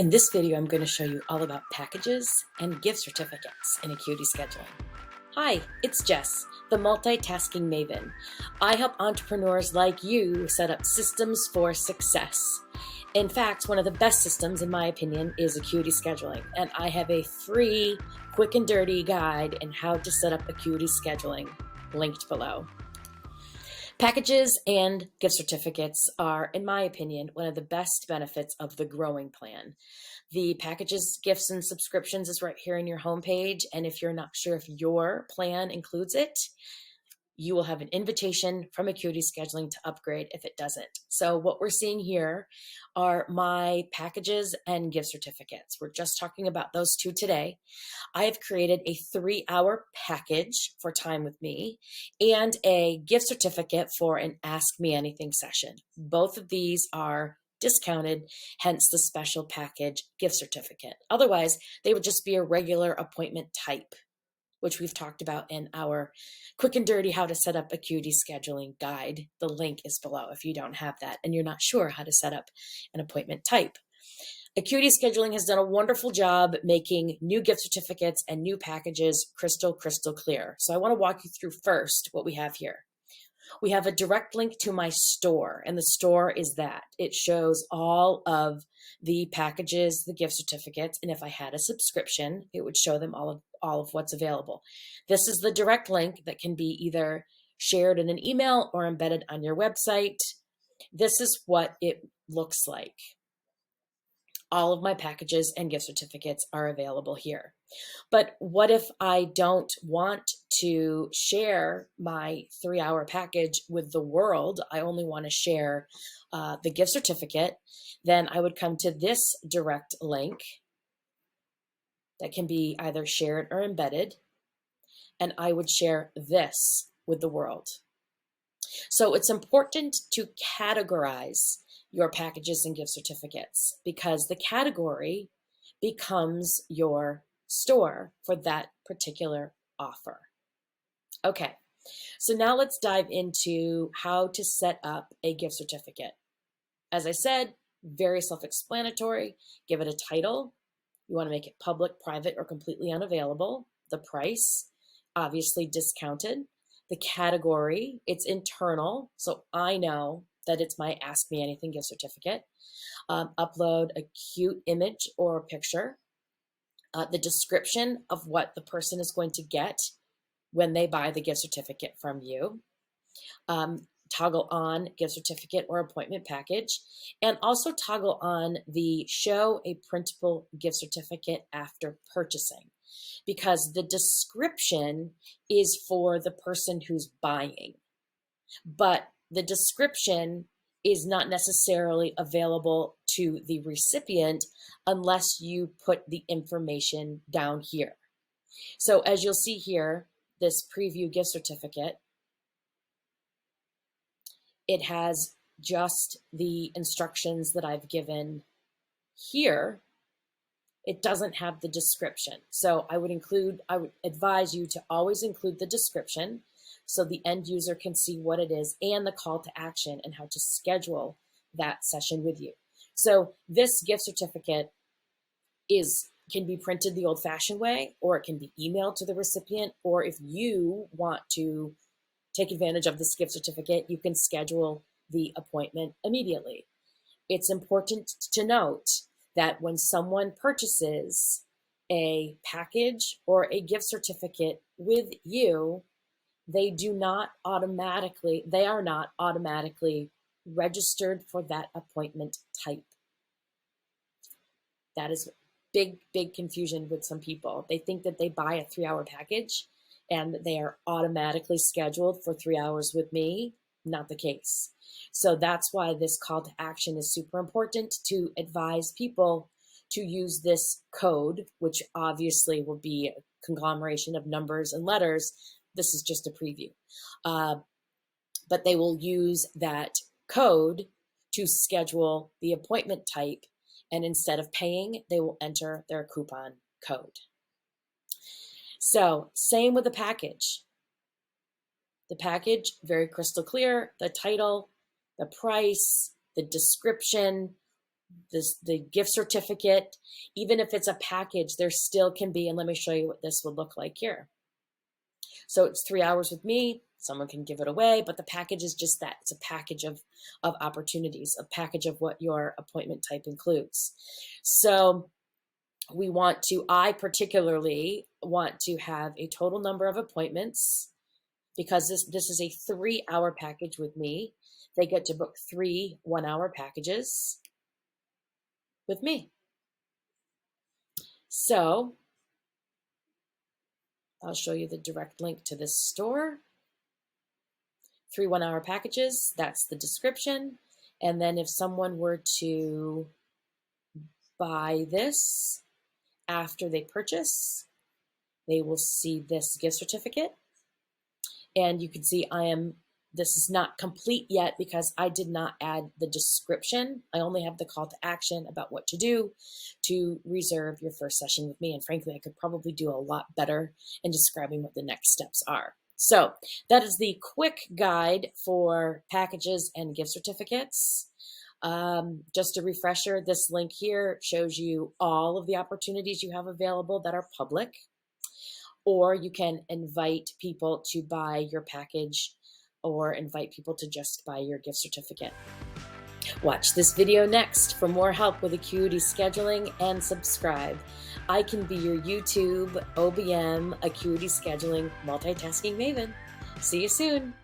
In this video, I'm going to show you all about packages and gift certificates in Acuity scheduling. Hi, it's Jess, the multitasking maven. I help entrepreneurs like you set up systems for success. In fact, one of the best systems, in my opinion, is Acuity scheduling, and I have a free, quick and dirty guide in how to set up Acuity scheduling, linked below. Packages and gift certificates are, in my opinion, one of the best benefits of the growing plan. The packages, gifts, and subscriptions is right here on your homepage. And if you're not sure if your plan includes it, you will have an invitation from Acuity Scheduling to upgrade if it doesn't. So what we're seeing here are my packages and gift certificates. We're just talking about those two today. I have created a 3-hour package for time with me and a gift certificate for an Ask Me Anything session. Both of these are discounted, hence the special package gift certificate. Otherwise, they would just be a regular appointment type, which we've talked about in our quick and dirty how to set up Acuity scheduling guide. The link is below if you don't have that and you're not sure how to set up an appointment type. Acuity scheduling has done a wonderful job making new gift certificates and new packages crystal clear. So I want to walk you through first what we have here. We have a direct link to my store, and the store is that. It shows all of the packages, the gift certificates, and if I had a subscription, it would show them all of what's available. This is the direct link that can be either shared in an email or embedded on your website. This is what it looks like. All of my packages and gift certificates are available here. But what if I don't want to share my 3-hour package with the world? I only want to share the gift certificate. Then I would come to this direct link that can be either shared or embedded, and I would share this with the world. So it's important to categorize your packages and gift certificates because the category becomes your store for that particular offer. Okay, so now let's dive into how to set up a gift certificate. As I said, very self-explanatory. Give it a title. You want to make it public, private, or completely unavailable. The price, obviously discounted. The category, it's internal, so I know that it's my Ask Me Anything gift certificate. Upload a cute image or picture. The description of what the person is going to get when they buy the gift certificate from you. Toggle on gift certificate or appointment package, and also toggle on the show a printable gift certificate after purchasing, because the description is for the person who's buying, but the description is not necessarily available to the recipient unless you put the information down here. So as you'll see here, this preview gift certificate, it has just the instructions that I've given here. It doesn't have the description. So I would advise you to always include the description so the end user can see what it is and the call to action and how to schedule that session with you. So this gift certificate can be printed the old-fashioned way, or it can be emailed to the recipient, or if you want to take advantage of this gift certificate, you can schedule the appointment immediately. It's important to note that when someone purchases a package or a gift certificate with you, they are not automatically registered for that appointment type. That is big confusion with some people. They think that they buy a 3-hour package and they are automatically scheduled for 3 hours with me. Not the case. So that's why this call to action is super important, to advise people to use this code, which obviously will be a conglomeration of numbers and letters. This is just a preview. But they will use that code to schedule the appointment type, and instead of paying, they will enter their coupon code. So same with the package. The package, very crystal clear, the title, the price, the description, the gift certificate, even if it's a package, there still can be, and let me show you what this would look like here. So it's 3 hours with me. Someone can give it away, but the package is just that. It's a package of opportunities, a package of what your appointment type includes. So I particularly want to have a total number of appointments, because this is a 3-hour package with me. They get to book 3 1-hour packages with me. So I'll show you the direct link to this store. 3 1-hour packages, that's the description. And then if someone were to buy this after they purchase, they will see this gift certificate. And you can see this is not complete yet because I did not add the description. I only have the call to action about what to do to reserve your first session with me. And frankly, I could probably do a lot better in describing what the next steps are. So that is the quick guide for packages and gift certificates. Just a refresher, this link here shows you all of the opportunities you have available that are public, or you can invite people to buy your package or invite people to just buy your gift certificate. Watch this video next for more help with Acuity scheduling, and subscribe. I can be your YouTube, OBM, Acuity scheduling, multitasking maven. See you soon.